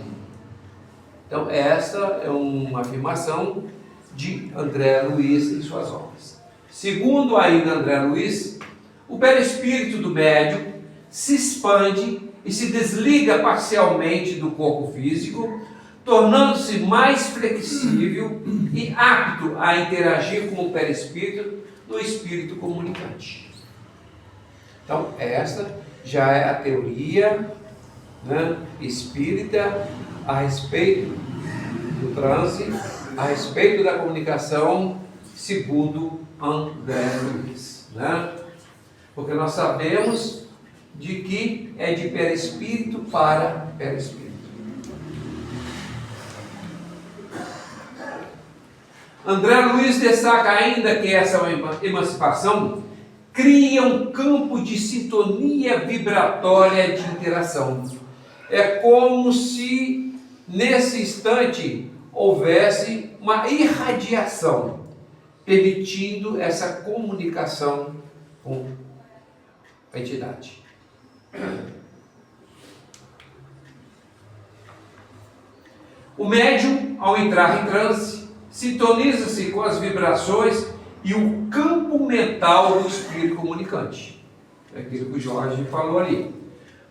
C: Então, essa é uma afirmação de André Luiz em suas obras. Segundo ainda André Luiz, o perispírito do médium se expande e se desliga parcialmente do corpo físico, tornando-se mais flexível e apto a interagir com o perispírito do espírito comunicante. Então, essa já é a teoria, né, espírita a respeito do transe, a respeito da comunicação, segundo André Luiz. Né? Porque nós sabemos de que é de perispírito para perispírito. André Luiz destaca ainda que essa emancipação cria um campo de sintonia vibratória de interação. É como se, nesse instante, houvesse uma irradiação, permitindo essa comunicação com a entidade. O médium, ao entrar em transe, sintoniza-se com as vibrações e o campo mental do espírito comunicante. É aquilo que o Jorge falou ali.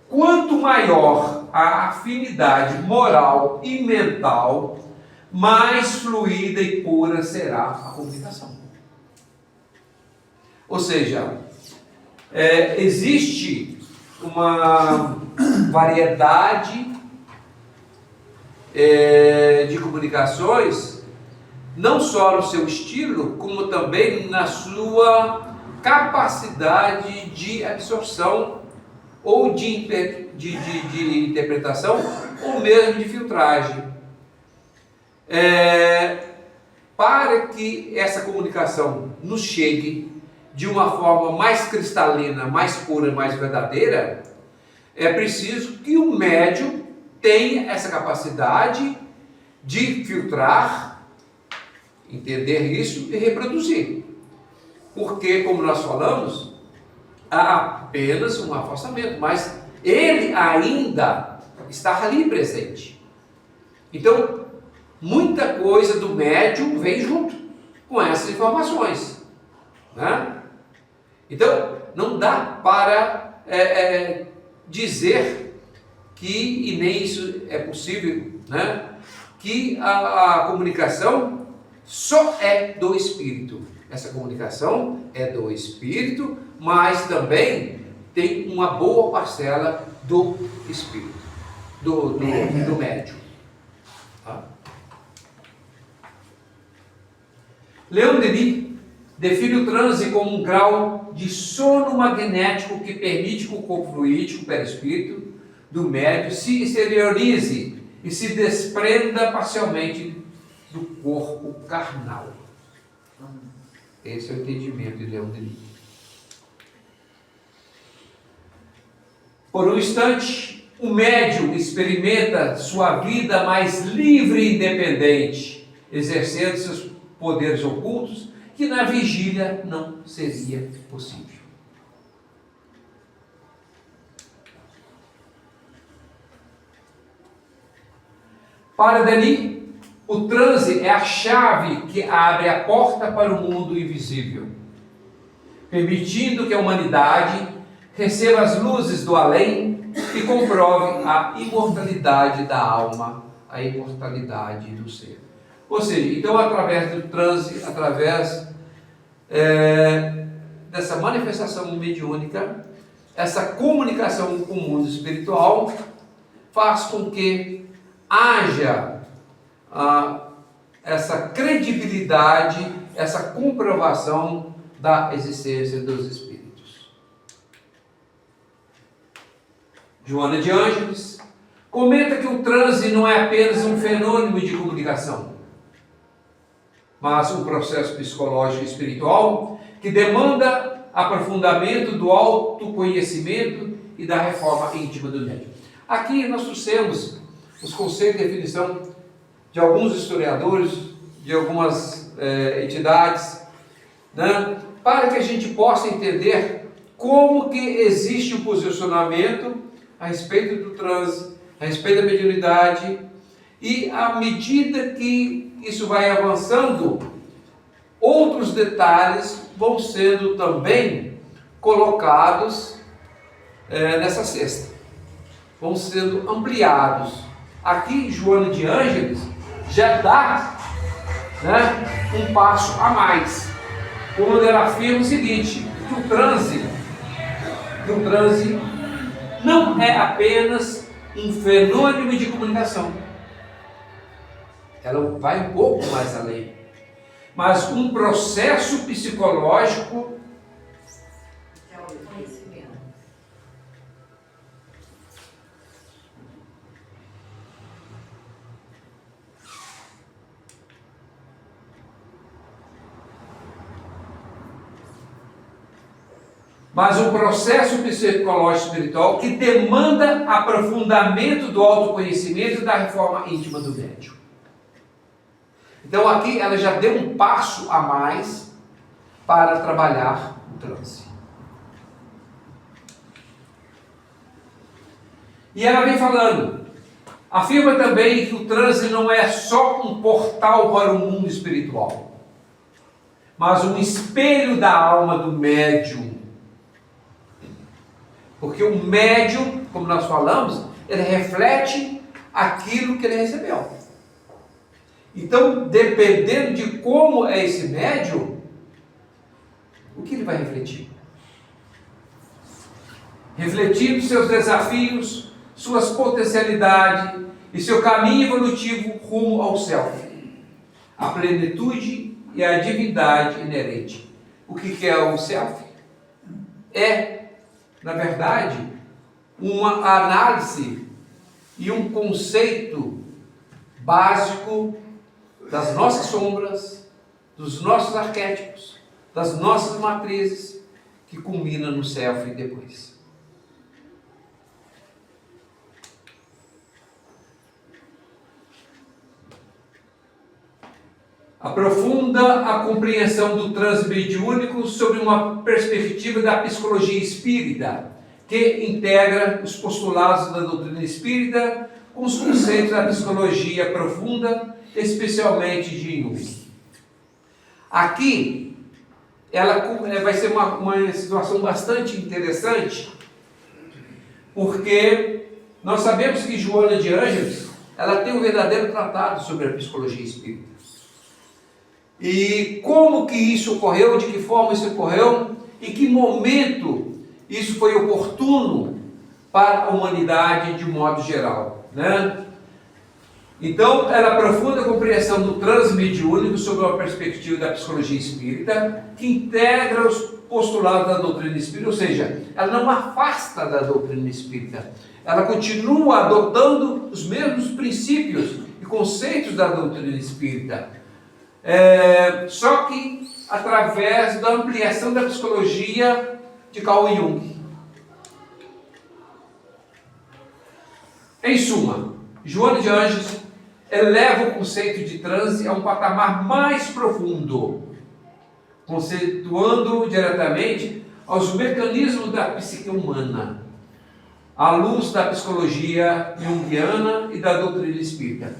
C: Quanto maior a afinidade moral e mental, mais fluida e pura será a comunicação. Ou seja, existe uma variedade de comunicações, não só no seu estilo, como também na sua capacidade de absorção ou de interpretação, ou mesmo de filtragem. Para que essa comunicação nos chegue de uma forma mais cristalina, mais pura, mais verdadeira, é preciso que o médium tenha essa capacidade de filtrar, entender isso e reproduzir. Porque, como nós falamos, há apenas um afastamento, mas ele ainda está ali presente. Então, muita coisa do médium vem junto com essas informações. Né? Então, não dá para dizer que, e nem isso é possível, né, que a comunicação só é do espírito. Essa comunicação é do espírito, mas também tem uma boa parcela do espírito, do médium. Tá? Leon Denis define o transe como um grau de sono magnético que permite que o corpo fluídico, o perispírito, do médium se exteriorize e se desprenda parcialmente do corpo carnal. Esse é o entendimento de Leon Denis. Por um instante, o médium experimenta sua vida mais livre e independente, exercendo seus poderes ocultos, que na vigília não seria possível. Para Denis, o transe é a chave que abre a porta para o mundo invisível, permitindo que a humanidade receba as luzes do além e comprove a imortalidade da alma, a imortalidade do ser. Ou seja, então através do transe, através dessa manifestação mediúnica, essa comunicação com o mundo espiritual faz com que haja essa credibilidade, essa comprovação da existência dos espíritos. Joana de Ângeles comenta que o transe não é apenas um fenômeno de comunicação, mas um processo psicológico e espiritual que demanda aprofundamento do autoconhecimento e da reforma íntima do médium. Aqui nós trouxemos os conceitos de definição de alguns historiadores, de algumas entidades, né, para que a gente possa entender como que existe o posicionamento a respeito do transe, a respeito da mediunidade, e à medida que isso vai avançando, outros detalhes vão sendo também colocados nessa cesta, vão sendo ampliados. Aqui, Joana de Ângeles já dá, né, um passo a mais, quando ela afirma o seguinte, que o transe não é apenas um fenômeno de comunicação. Ela vai um pouco mais além, mas um processo psicológico
D: Que é o conhecimento.
C: mas um processo psicológico espiritual que demanda aprofundamento do autoconhecimento e da reforma íntima do médium. Então aqui ela já deu um passo a mais para trabalhar o transe. E ela vem falando, afirma também que o transe não é só um portal para o mundo espiritual, mas um espelho da alma do médium. Porque o médium, como nós falamos, ele reflete aquilo que ele recebeu. Então, dependendo de como é esse médium, o que ele vai refletir? Refletindo seus desafios, suas potencialidades e seu caminho evolutivo rumo ao self, a plenitude e a divindade inerente. O que é o self? Na verdade, uma análise e um conceito básico das nossas sombras, dos nossos arquétipos, das nossas matrizes, que culmina no self depois. Aprofunda a compreensão do transe mediúnico sobre uma perspectiva da psicologia espírita, que integra os postulados da doutrina espírita com os conceitos da psicologia profunda, especialmente de Jung. Aqui, ela vai ser uma situação bastante interessante, porque nós sabemos que Joana de Ângeles, ela tem um verdadeiro tratado sobre a psicologia espírita. E como que isso ocorreu, de que forma isso ocorreu, em que momento isso foi oportuno para a humanidade de modo geral, né? Então, ela aprofunda a compreensão do transe mediúnico sob uma perspectiva da psicologia espírita, que integra os postulados da doutrina espírita, ou seja, ela não afasta da doutrina espírita, ela continua adotando os mesmos princípios e conceitos da doutrina espírita, só que através da ampliação da psicologia de Carl Jung. Em suma, Joana de Ângeles eleva o conceito de transe a um patamar mais profundo, conceituando diretamente aos mecanismos da psique humana, à luz da psicologia junguiana e da doutrina espírita.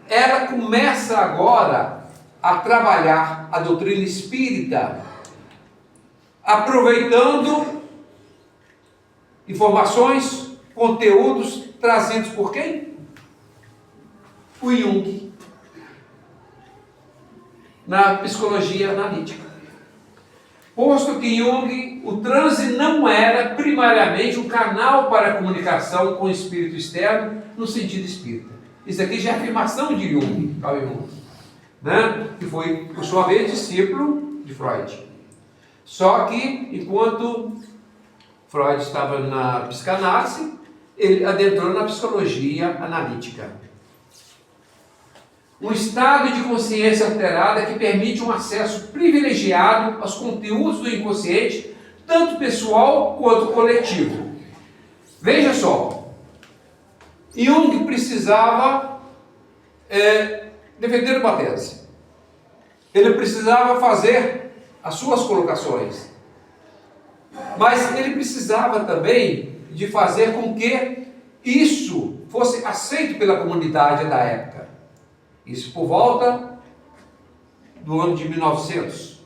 C: Ela começa agora a trabalhar a doutrina espírita, aproveitando informações, conteúdos trazidos por quem? O Jung, na psicologia analítica. Posto que Jung, o transe não era primariamente um canal para a comunicação com o espírito externo no sentido espírita. Isso aqui já é afirmação de Jung, Carl Jung, né? Que foi, por sua vez, discípulo de Freud. Só que, enquanto Freud estava na psicanálise, ele adentrou na psicologia analítica. Um estado de consciência alterada que permite um acesso privilegiado aos conteúdos do inconsciente, tanto pessoal quanto coletivo. Veja só, Jung precisava defender uma tese. Ele precisava fazer as suas colocações. Mas ele precisava também de fazer com que isso fosse aceito pela comunidade da época. Isso por volta do ano de 1900.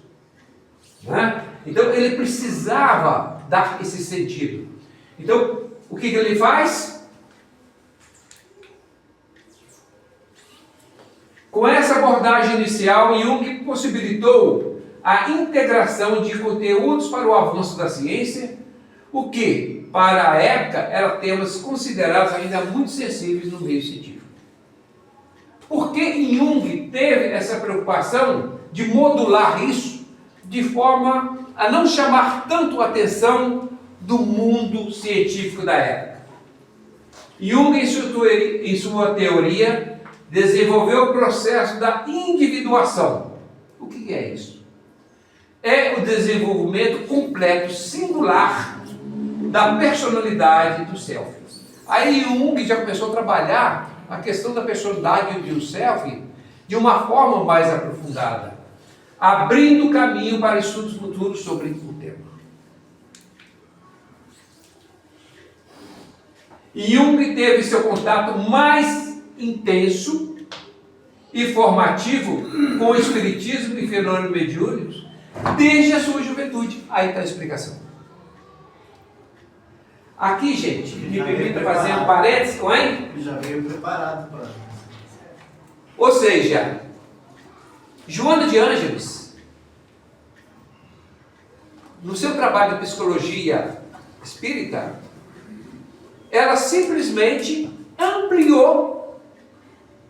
C: Né? Então ele precisava dar esse sentido. Então, o que ele faz? Com essa abordagem inicial, Jung possibilitou a integração de conteúdos para o avanço da ciência, o que, para a época, eram temas considerados ainda muito sensíveis no meio científico. Por que Jung teve essa preocupação de modular isso de forma a não chamar tanto a atenção do mundo científico da época? Jung, em sua teoria, desenvolveu o processo da individuação. O que é isso? É o desenvolvimento completo, singular, da personalidade do self. Aí Jung já começou a trabalhar a questão da personalidade de um self de uma forma mais aprofundada, abrindo caminho para estudos futuros sobre o tema. Jung teve seu contato mais intenso e formativo com o espiritismo e fenômenos mediúnicos desde a sua juventude. Aí está a explicação. Aqui, gente, me permita fazer um parênteses, hein?
I: Já veio preparado para.
C: Ou seja, Joana de Ângeles, no seu trabalho de psicologia espírita, ela simplesmente ampliou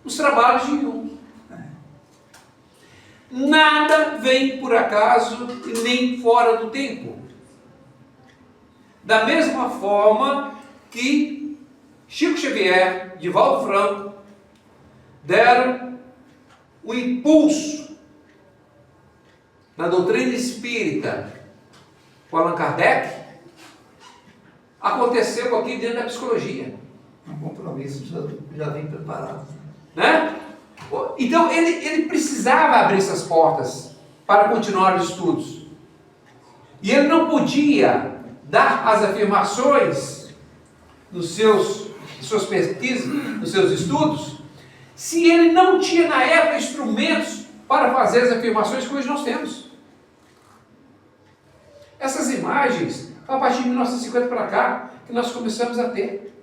C: os trabalhos de Jung. Nada vem por acaso e nem fora do tempo. Da mesma forma que Chico Xavier, Divaldo Franco, deram o impulso na doutrina espírita com Allan Kardec, aconteceu aqui dentro da psicologia.
A: Um compromisso, já vem preparado.
C: Né? Então ele precisava abrir essas portas para continuar os estudos. E ele não podia dar as afirmações nos suas pesquisas, nos seus estudos, se ele não tinha na época instrumentos para fazer as afirmações que hoje nós temos. Essas imagens, a partir de 1950 para cá, que nós começamos a ter.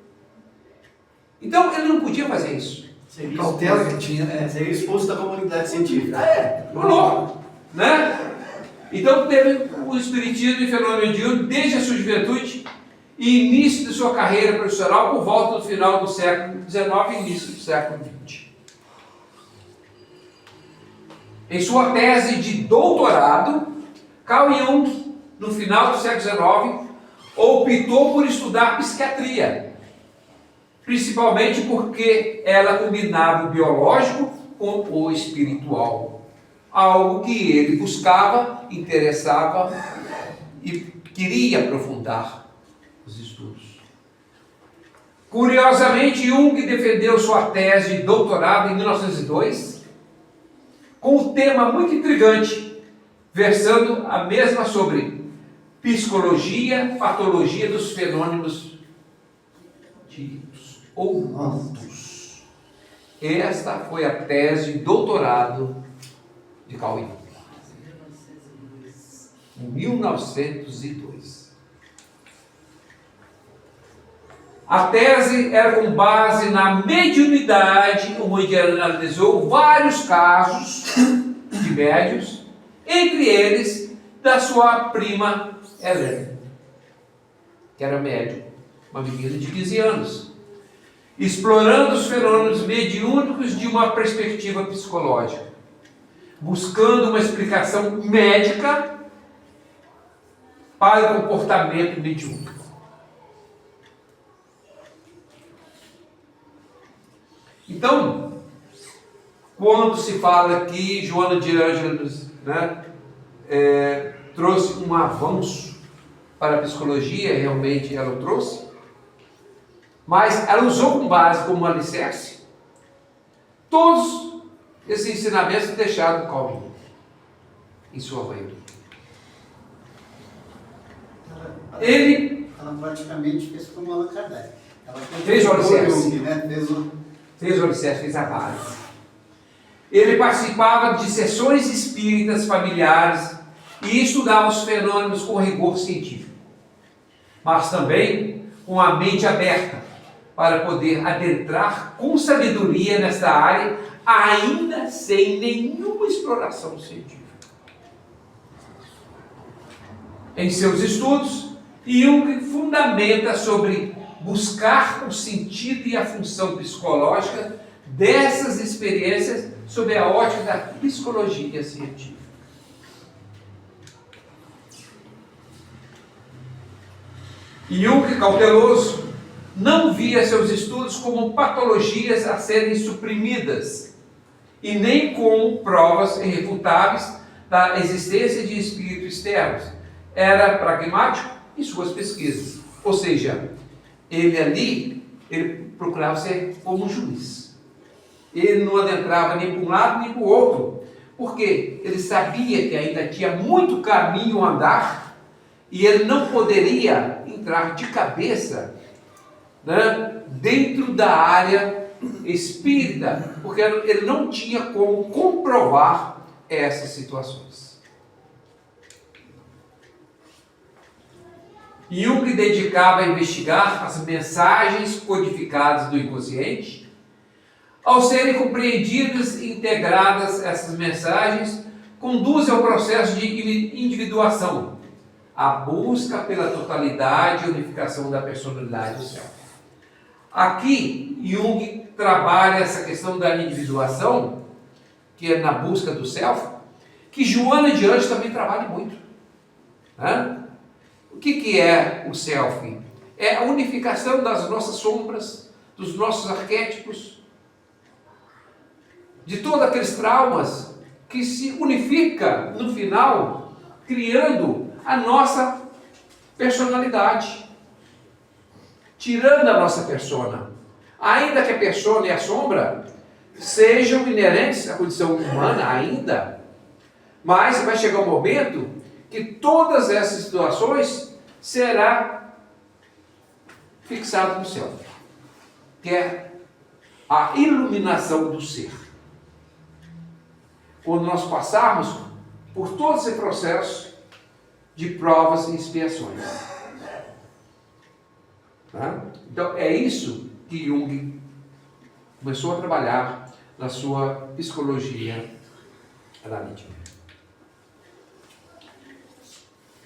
C: Então ele não podia fazer isso.
I: Seria
A: Cautela que tinha,
I: seria expulso da comunidade científica.
C: Louco, né? Então teve o espiritismo e fenômeno mediúnico desde a sua juventude, e início de sua carreira profissional por volta do final do século XIX e início do século XX. Em sua tese de doutorado, Carl Jung, no final do século XIX, optou por estudar psiquiatria, principalmente porque ela combinava o biológico com o espiritual, algo que ele buscava, interessava e queria aprofundar os estudos. Curiosamente, Jung defendeu sua tese de doutorado em 1902 com um tema muito intrigante, versando a mesma sobre psicologia, patologia dos fenômenos ditos ocultos. Esta foi a tese de doutorado de Carl Jung, em 1902. A tese era com base na mediunidade, onde ela analisou vários casos de médiuns, entre eles da sua prima Helena, que era médium, uma menina de 15 anos, explorando os fenômenos mediúnicos de uma perspectiva psicológica, buscando uma explicação médica para o comportamento mediúnico. Então, quando se fala que Joana de Ângeles, trouxe um avanço para a psicologia, realmente ela o trouxe, mas ela usou como base, como alicerce, todos esses ensinamentos deixados no Carl Jung, em sua maioria.
I: Ela praticamente fez como Allan Kardec. Ela
C: fez o alicerce.
I: Jung, né?
C: Fez o alicerce, fez a base. Ele participava de sessões espíritas familiares e estudava os fenômenos com rigor científico, mas também com a mente aberta para poder adentrar com sabedoria nesta área, ainda sem nenhuma exploração científica. Em seus estudos, Jung fundamenta sobre buscar o sentido e a função psicológica dessas experiências sob a ótica da psicologia científica. Jung, cauteloso, não via seus estudos como patologias a serem suprimidas e nem como provas irrefutáveis da existência de espíritos externos. Era pragmático em suas pesquisas, ou seja, ele procurava ser como um juiz. Ele não adentrava nem para um lado nem para o outro, porque ele sabia que ainda tinha muito caminho a andar e ele não poderia entrar de cabeça, dentro da área espírita, porque ele não tinha como comprovar essas situações. Jung dedicava a investigar as mensagens codificadas do inconsciente. Ao serem compreendidas e integradas, essas mensagens conduzem ao processo de individuação, a busca pela totalidade e unificação da personalidade do self. Aqui, Jung trabalha essa questão da individuação, que é na busca do self, que Joana de Ângeles também trabalha muito. O que é o self? É a unificação das nossas sombras, dos nossos arquétipos, de todos aqueles traumas que se unifica no final, criando a nossa personalidade, tirando a nossa persona. Ainda que a persona e a sombra sejam inerentes à condição humana ainda, mas vai chegar um momento que todas essas situações será fixado no céu, que é a iluminação do ser. Quando nós passarmos por todo esse processo de provas e expiações. Então é isso que Jung começou a trabalhar na sua psicologia analítica.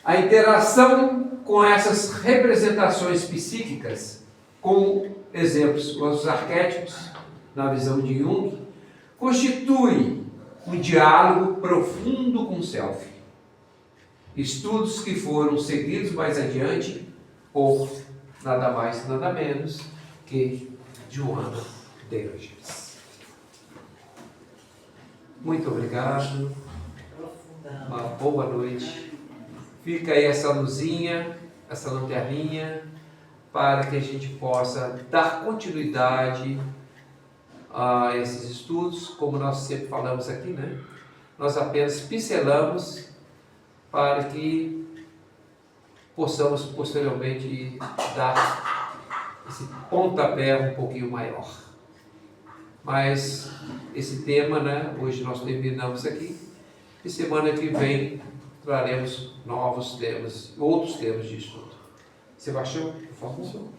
C: A interação com essas representações psíquicas, com exemplos, os arquétipos, na visão de Jung, constitui um diálogo profundo com o self. Estudos que foram seguidos mais adiante por nada mais, nada menos que Joana de Ângeles. Muito obrigado. Uma boa noite. Fica aí essa luzinha, essa lanterninha, para que a gente possa dar continuidade a esses estudos, como nós sempre falamos aqui, né? Nós apenas pincelamos para que possamos posteriormente dar esse pontapé um pouquinho maior. Mas esse tema, né? Hoje nós terminamos aqui, e semana que vem traremos novos temas, outros temas de estudo. Sebastião, por favor.